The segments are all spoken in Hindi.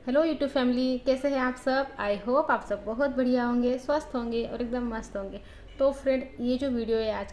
हेलो यूट्यूब फैमिली, कैसे हैं आप सब। आई होप आप सब बहुत बढ़िया होंगे, स्वस्थ होंगे और एकदम मस्त होंगे। तो फ्रेंड, ये जो वीडियो है आज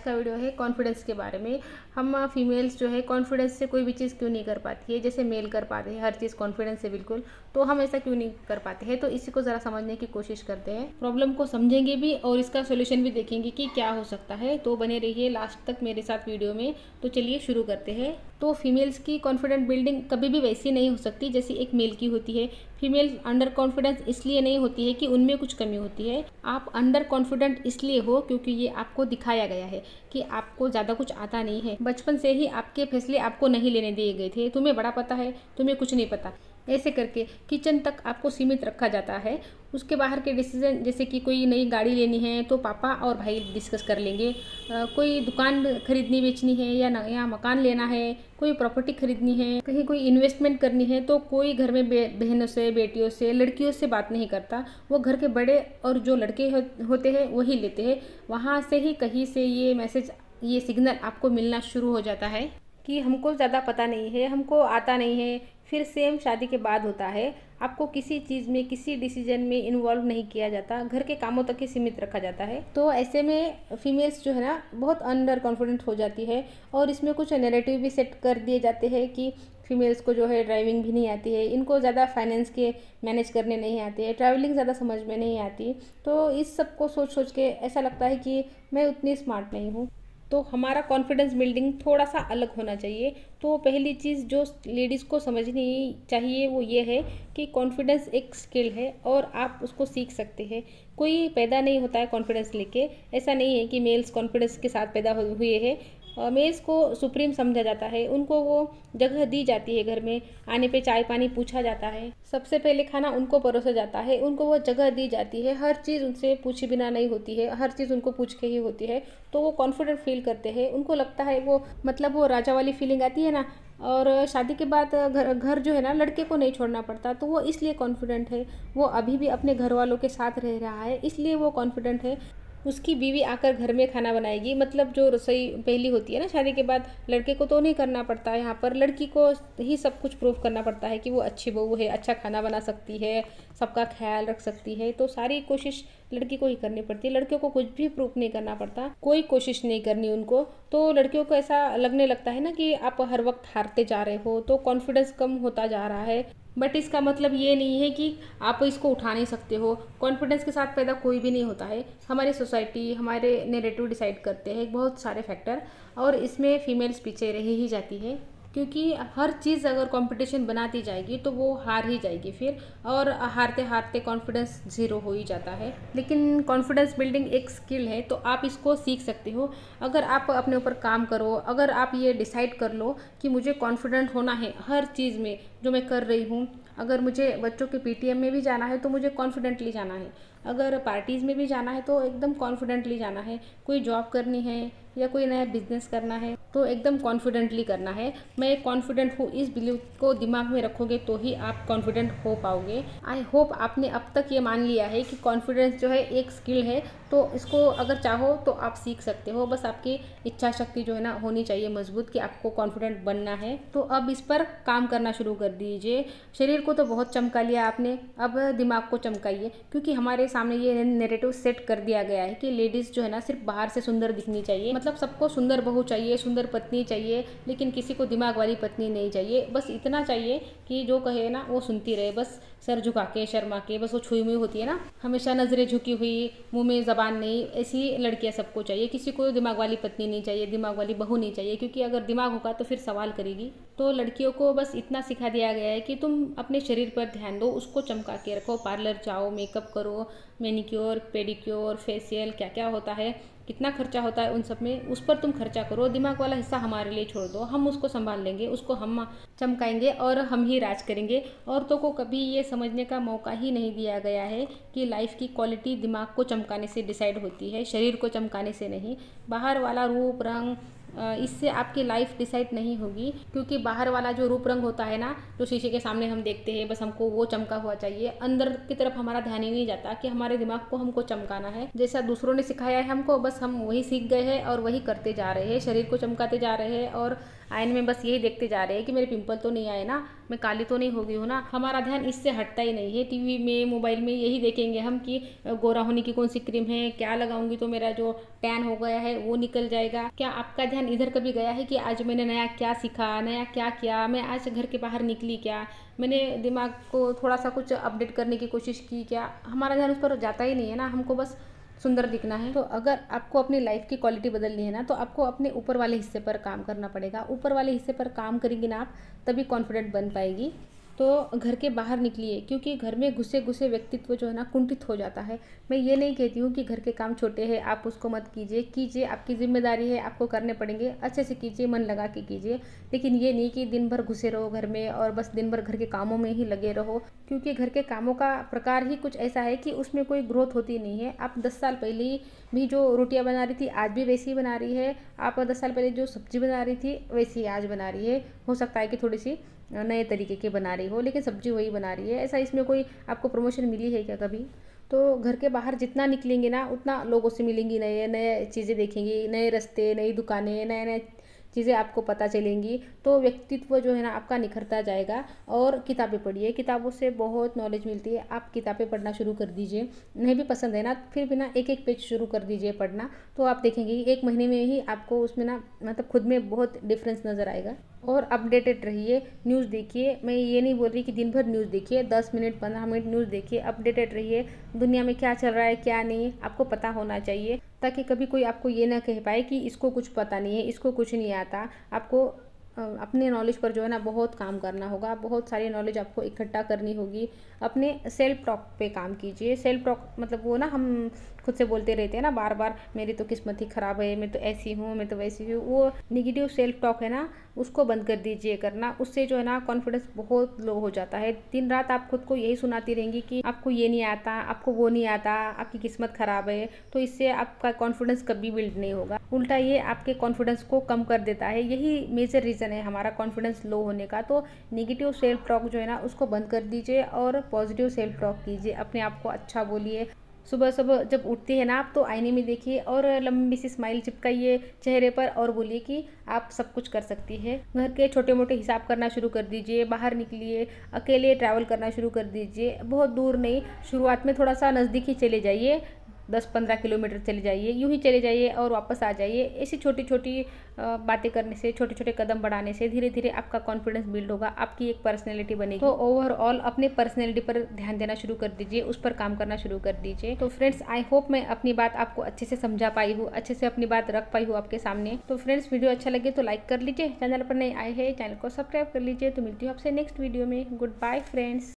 का वीडियो है कॉन्फिडेंस के बारे में। हम फीमेल्स जो है कॉन्फिडेंस से कोई भी चीज़ क्यों नहीं कर पाती है, जैसे मेल कर पाते हैं हर चीज़ कॉन्फिडेंस से बिल्कुल, तो हम ऐसा क्यों नहीं कर पाते हैं। तो इसी को ज़रा समझने की कोशिश करते हैं, प्रॉब्लम को समझेंगे भी और इसका सोल्यूशन भी देखेंगे कि क्या हो सकता है। तो बने रहिए लास्ट तक मेरे साथ वीडियो में। तो चलिए शुरू करते हैं। तो फीमेल्स की कॉन्फिडेंट बिल्डिंग कभी भी वैसी नहीं हो सकती जैसी एक मेल की होती है। फीमेल अंडर कॉन्फिडेंस इसलिए नहीं होती है कि उनमें कुछ कमी होती है। आप अंडर कॉन्फिडेंट इसलिए हो क्योंकि ये आपको दिखाया गया है कि आपको ज़्यादा कुछ आता नहीं है। बचपन से ही आपके फैसले आपको नहीं लेने दिए गए थे। तुम्हें बड़ा पता है, तुम्हें कुछ नहीं पता, ऐसे करके किचन तक आपको सीमित रखा जाता है। उसके बाहर के डिसीजन, जैसे कि कोई नई गाड़ी लेनी है तो पापा और भाई डिस्कस कर लेंगे। कोई दुकान खरीदनी बेचनी है या नया मकान लेना है, कोई प्रॉपर्टी खरीदनी है, कहीं कोई इन्वेस्टमेंट करनी है, तो कोई घर में बहनों से, बेटियों से, लड़कियों से बात नहीं करता। वो घर के बड़े और जो लड़के होते हैं वही लेते हैं। वहाँ से ही कहीं से ये मैसेज, ये सिग्नल आपको मिलना शुरू हो जाता है कि हमको ज़्यादा पता नहीं है, हमको आता नहीं है। फिर सेम शादी के बाद होता है। आपको किसी चीज़ में, किसी डिसीजन में इन्वॉल्व नहीं किया जाता, घर के कामों तक ही सीमित रखा जाता है। तो ऐसे में फीमेल्स जो है ना बहुत अंडर कॉन्फिडेंट हो जाती है। और इसमें कुछ नैरेटिव भी सेट कर दिए जाते हैं कि फीमेल्स को जो है ड्राइविंग भी नहीं आती है, इनको ज़्यादा फाइनेंस के मैनेज करने नहीं आते हैं, ट्रैवलिंग ज़्यादा समझ में नहीं आती। तो इस सब को सोच सोच के ऐसा लगता है कि मैं उतनी स्मार्ट नहीं हूँ। तो हमारा कॉन्फिडेंस बिल्डिंग थोड़ा सा अलग होना चाहिए। तो पहली चीज़ जो लेडीज़ को समझनी चाहिए वो ये है कि कॉन्फिडेंस एक स्किल है और आप उसको सीख सकते हैं। कोई पैदा नहीं होता है कॉन्फिडेंस लेके। ऐसा नहीं है कि मेल्स कॉन्फिडेंस के साथ पैदा हुए हैं। मेल्स को सुप्रीम समझा जाता है, उनको वो जगह दी जाती है, घर में आने पे चाय पानी पूछा जाता है, सबसे पहले खाना उनको परोसा जाता है, उनको वो जगह दी जाती है। हर चीज़ उनसे पूछे बिना नहीं होती है, हर चीज़ उनको पूछ के ही होती है। तो वो कॉन्फिडेंट फील करते हैं, उनको लगता है वो, मतलब वो राजा वाली फीलिंग आती है ना। और शादी के बाद घर घर जो है ना लड़के को नहीं छोड़ना पड़ता, तो वो इसलिए कॉन्फिडेंट है। वो अभी भी अपने घर वालों के साथ रह रहा है, इसलिए वो कॉन्फिडेंट है। उसकी बीवी आकर घर में खाना बनाएगी, मतलब जो रसोई पहली होती है ना शादी के बाद, लड़के को तो नहीं करना पड़ता है। यहाँ पर लड़की को ही सब कुछ प्रूव करना पड़ता है कि वो अच्छी बहू है, अच्छा खाना बना सकती है, सबका ख्याल रख सकती है। तो सारी कोशिश लड़की को ही करनी पड़ती है, लड़कियों को कुछ भी प्रूफ नहीं करना पड़ता, कोई कोशिश नहीं करनी उनको। तो लड़कियों को ऐसा लगने लगता है ना कि आप हर वक्त हारते जा रहे हो, तो कॉन्फिडेंस कम होता जा रहा है। बट इसका मतलब ये नहीं है कि आप इसको उठा नहीं सकते हो। कॉन्फिडेंस के साथ पैदा कोई भी नहीं होता है। हमारी सोसाइटी, हमारे नेरेटिव डिसाइड करते हैं बहुत सारे फैक्टर, और इसमें फीमेल्स पीछे रह ही जाती है। क्योंकि हर चीज़ अगर कंपटीशन बनाती जाएगी तो वो हार ही जाएगी फिर, और हारते हारते कॉन्फिडेंस ज़ीरो हो ही जाता है। लेकिन कॉन्फिडेंस बिल्डिंग एक स्किल है, तो आप इसको सीख सकते हो अगर आप अपने ऊपर काम करो। अगर आप ये डिसाइड कर लो कि मुझे कॉन्फिडेंट होना है हर चीज़ में जो मैं कर रही हूँ। अगर मुझे बच्चों के पीटीएम में भी जाना है तो मुझे कॉन्फिडेंटली जाना है, अगर पार्टीज़ में भी जाना है तो एकदम कॉन्फिडेंटली जाना है, कोई जॉब करनी है या कोई नया बिजनेस करना है तो एकदम कॉन्फिडेंटली करना है। मैं कॉन्फिडेंट हूँ, इस बिलीव को दिमाग में रखोगे तो ही आप कॉन्फिडेंट हो पाओगे। आई होप आपने अब तक ये मान लिया है कि कॉन्फिडेंस जो है एक स्किल है, तो इसको अगर चाहो तो आप सीख सकते हो। बस आपकी इच्छा शक्ति जो है ना होनी चाहिए मजबूत, कि आपको कॉन्फिडेंट बनना है। तो अब इस पर काम करना शुरू कर दीजिए। शरीर को तो बहुत चमका लिया आपने, अब दिमाग को चमकाइए। क्योंकि हमारे सामने ये नैरेटिव सेट कर दिया गया है कि लेडीज़ जो है ना सिर्फ बाहर से सुंदर दिखनी चाहिए, मतलब सबको सुंदर बहू चाहिए, सुंदर पत्नी चाहिए, लेकिन किसी को दिमाग वाली पत्नी नहीं चाहिए। बस इतना चाहिए कि जो कहे ना वो सुनती रहे, बस सर झुका के, शर्मा के, बस वो छुई हुई होती है ना, हमेशा नज़रें झुकी हुई, मुंह में ज़बान नहीं, ऐसी लड़कियां सबको चाहिए। किसी को दिमाग वाली पत्नी नहीं चाहिए, दिमाग वाली बहू नहीं चाहिए, क्योंकि अगर दिमाग होगा तो फिर सवाल करेगी। तो लड़कियों को बस इतना सिखा दिया गया है कि तुम अपने शरीर पर ध्यान दो, उसको चमका के रखो, पार्लर जाओ, मेकअप करो, मैनिक्योर, पेडिक्योर, फेशियल, क्या क्या होता है, कितना खर्चा होता है उन सब में, उस पर तुम खर्चा करो। दिमाग वाला हिस्सा हमारे लिए छोड़ दो, हम उसको संभाल लेंगे, उसको हम चमकाएंगे और हम ही राज करेंगे। औरतों को कभी ये समझने का मौका ही नहीं दिया गया है कि लाइफ की क्वालिटी दिमाग को चमकाने से डिसाइड होती है, शरीर को चमकाने से नहीं। बाहर वाला रूप रंग, इससे आपकी लाइफ डिसाइड नहीं होगी। क्योंकि बाहर वाला जो रूप रंग होता है ना, जो शीशे के सामने हम देखते हैं, बस हमको वो चमका हुआ चाहिए, अंदर की तरफ हमारा ध्यान ही नहीं जाता कि हमारे दिमाग को हमको चमकाना है। जैसा दूसरों ने सिखाया है हमको, बस हम वही सीख गए हैं और वही करते जा रहे हैं, शरीर को चमकाते जा रहे हैं और आईने में बस यही देखते जा रहे हैं कि मेरे पिंपल तो नहीं आए ना, मैं काली तो नहीं हो गई हूँ ना। हमारा ध्यान इससे हटता ही नहीं है। टीवी में, मोबाइल में यही देखेंगे हम कि गोरा होने की कौन सी क्रीम है, क्या लगाऊंगी तो मेरा जो टैन हो गया है वो निकल जाएगा। क्या आपका ध्यान इधर कभी गया है कि आज मैंने नया क्या सीखा, नया क्या किया, मैं आज घर के बाहर निकली क्या, मैंने दिमाग को थोड़ा सा कुछ अपडेट करने की कोशिश की क्या? हमारा ध्यान उस पर जाता ही नहीं है ना। हमको बस सुंदर दिखना है। तो अगर आपको अपनी लाइफ की क्वालिटी बदलनी है ना, तो आपको अपने ऊपर वाले हिस्से पर काम करना पड़ेगा। ऊपर वाले हिस्से पर काम करेंगे ना आप, तभी कॉन्फिडेंट बन पाएगी। तो घर के बाहर निकलिए, क्योंकि घर में घुसे घुसे व्यक्तित्व जो है ना कुंठित हो जाता है। मैं ये नहीं कहती हूँ कि घर के काम छोटे हैं, आप उसको मत कीजिए, आपकी जिम्मेदारी है, आपको करने पड़ेंगे, अच्छे से कीजिए, मन लगा के कीजिए। लेकिन ये नहीं कि दिन भर घुसे रहो घर में और बस दिन भर घर के कामों में ही लगे रहो, क्योंकि घर के कामों का प्रकार ही कुछ ऐसा है कि उसमें कोई ग्रोथ होती नहीं है। आप 10 साल पहले भी जो रोटियां बना रही थी आज भी वैसी ही बना रही है। आप 10 साल पहले जो सब्जी बना रही थी वैसी आज बना रही है। हो सकता है कि थोड़ी सी नए तरीके की बना रही हो, लेकिन सब्जी वही बना रही है। ऐसा इसमें कोई आपको प्रमोशन मिली है क्या कभी? तो घर के बाहर जितना निकलेंगे ना, उतना लोगों से मिलेंगी, नए नए चीज़ें देखेंगी, नए रास्ते, नई दुकानें, नए नए चीज़ें आपको पता चलेंगी। तो व्यक्तित्व जो है ना आपका निखरता जाएगा। और किताबें पढ़िए, किताबों से बहुत नॉलेज मिलती है। आप किताबें पढ़ना शुरू कर दीजिए। नहीं भी पसंद है ना, फिर भी ना एक एक पेज शुरू कर दीजिए पढ़ना। तो आप देखेंगे कि 1 महीने में ही आपको उसमें ना मतलब खुद में बहुत डिफरेंस नज़र आएगा। और अपडेटेड रहिए, न्यूज़ देखिए। मैं ये नहीं बोल रही कि दिन भर न्यूज़ देखिए, 10 मिनट 15 मिनट न्यूज़ देखिए। अपडेटेड रहिए, दुनिया में क्या चल रहा है क्या नहीं आपको पता होना चाहिए, ताकि कभी कोई आपको ये ना कह पाए कि इसको कुछ पता नहीं है, इसको कुछ नहीं आता। आपको अपने नॉलेज पर जो है ना बहुत काम करना होगा। बहुत सारी नॉलेज आपको इकट्ठा करनी होगी। अपने सेल्फ टॉक पे काम कीजिए। सेल्फ टॉक मतलब वो ना हम खुद से बोलते रहते हैं ना बार बार, मेरी तो किस्मत ही ख़राब है, मैं तो ऐसी हूँ, मैं तो वैसी हूँ। वो निगेटिव सेल्फ टॉक है ना, उसको बंद कर दीजिए करना। उससे जो है ना कॉन्फिडेंस बहुत लो हो जाता है। दिन रात आप खुद को यही सुनाती रहेंगी कि आपको ये नहीं आता, आपको वो नहीं आता, आपकी किस्मत ख़राब है। तो इससे आपका कॉन्फिडेंस कभी बिल्ड नहीं होगा, उल्टा ये आपके कॉन्फिडेंस को कम कर देता है। यही मेजर रीज़न है हमारा कॉन्फिडेंस लो होने का। तो नेगेटिव सेल्फ टॉक जो है ना उसको बंद कर दीजिए और पॉजिटिव सेल्फ टॉक कीजिए। अपने आप को अच्छा बोलिए। सुबह सुबह जब उठती है ना आप, तो आईने में देखिए और लंबी सी स्माइल चिपकाइए चेहरे पर और बोलिए कि आप सब कुछ कर सकती है। घर के छोटे मोटे हिसाब करना शुरू कर दीजिए। बाहर निकलिए, अकेले ट्रैवल करना शुरू कर दीजिए। बहुत दूर नहीं, शुरुआत में थोड़ा सा नज़दीक ही चले जाइए, 10-15 किलोमीटर चले जाइए, यूं ही चले जाइए और वापस आ जाइए। ऐसी छोटी छोटी बातें करने से, छोटे छोटे कदम बढ़ाने से धीरे धीरे आपका कॉन्फिडेंस बिल्ड होगा, आपकी एक पर्सनैलिटी बनेगी। तो ओवरऑल अपने पर्सनैलिटी पर ध्यान देना शुरू कर दीजिए, उस पर काम करना शुरू कर दीजिए। तो फ्रेंड्स, आई होप मैं अपनी बात आपको अच्छे से समझा पाई हूँ, अच्छे से अपनी बात रख पाई हूँ आपके सामने। तो फ्रेंड्स, वीडियो अच्छा लगे तो लाइक कर लीजिए, चैनल पर नए आए हैं चैनल को सब्सक्राइब कर लीजिए। तो मिलती हूँ आपसे नेक्स्ट वीडियो में। Good bye friends.